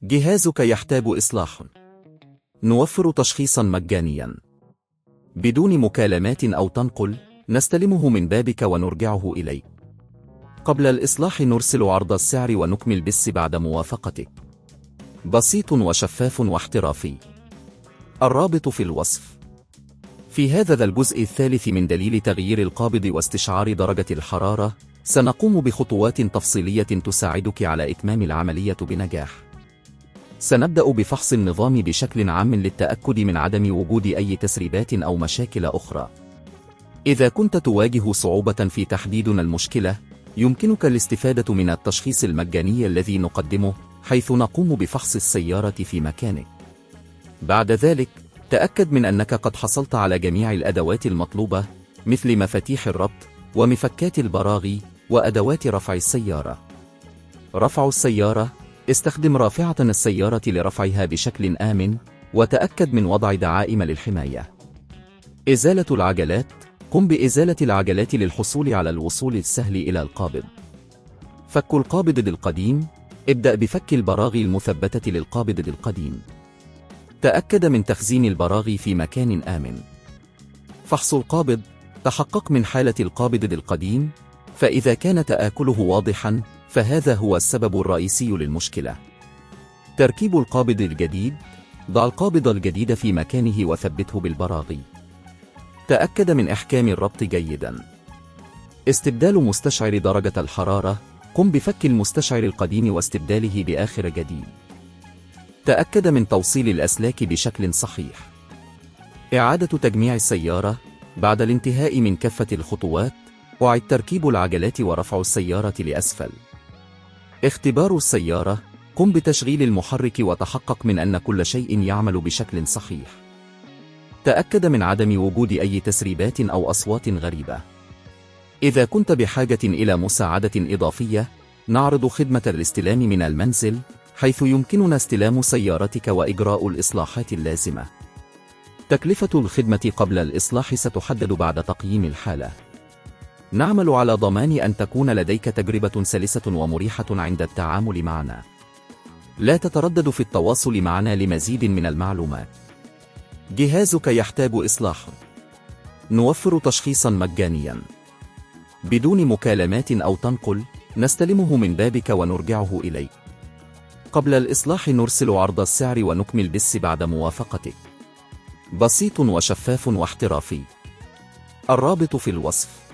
جهازك يحتاج إصلاح. نوفر تشخيصا مجانيا بدون مكالمات أو تنقل، نستلمه من بابك ونرجعه إليك. قبل الإصلاح نرسل عرض السعر ونكمل بالس بعد موافقتك. بسيط وشفاف واحترافي. الرابط في الوصف. في هذا الجزء الثالث من دليل تغيير القابض واستشعار درجة الحرارة، سنقوم بخطوات تفصيلية تساعدك على إتمام العملية بنجاح. سنبدأ بفحص النظام بشكل عام للتأكد من عدم وجود أي تسريبات أو مشاكل أخرى. إذا كنت تواجه صعوبة في تحديد المشكلة، يمكنك الاستفادة من التشخيص المجاني الذي نقدمه، حيث نقوم بفحص السيارة في مكانك. بعد ذلك، تأكد من أنك قد حصلت على جميع الأدوات المطلوبة، مثل مفاتيح الربط، ومفكات البراغي، وأدوات رفع السيارة. رفع السيارة: استخدم رافعة السيارة لرفعها بشكل آمن، وتأكد من وضع دعائم للحماية. إزالة العجلات: قم بإزالة العجلات للحصول على الوصول السهل إلى القابض. فك القابض القديم: ابدأ بفك البراغي المثبتة للقابض القديم. تأكد من تخزين البراغي في مكان آمن. فحص القابض: تحقق من حالة القابض القديم، فإذا كان تآكله واضحا، فهذا هو السبب الرئيسي للمشكلة. تركيب القابض الجديد: ضع القابض الجديد في مكانه وثبته بالبراغي. تأكد من إحكام الربط جيدا. استبدال مستشعر درجة الحرارة: قم بفك المستشعر القديم واستبداله بآخر جديد. تأكد من توصيل الأسلاك بشكل صحيح. إعادة تجميع السيارة: بعد الانتهاء من كافة الخطوات، أعد تركيب العجلات ورفع السيارة لأسفل. اختبار السيارة: قم بتشغيل المحرك وتحقق من أن كل شيء يعمل بشكل صحيح. تأكد من عدم وجود أي تسريبات أو أصوات غريبة. إذا كنت بحاجة إلى مساعدة إضافية، نعرض خدمة الاستلام من المنزل، حيث يمكننا استلام سيارتك وإجراء الإصلاحات اللازمة. تكلفة الخدمة قبل الإصلاح ستحدد بعد تقييم الحالة. نعمل على ضمان أن تكون لديك تجربة سلسة ومريحة عند التعامل معنا. لا تتردد في التواصل معنا لمزيد من المعلومات. جهازك يحتاج إصلاح. نوفر تشخيصا مجانيا بدون مكالمات أو تنقل، نستلمه من بابك ونرجعه إليك. قبل الإصلاح نرسل عرض السعر ونكمل بالس بعد موافقتك. بسيط وشفاف واحترافي. الرابط في الوصف.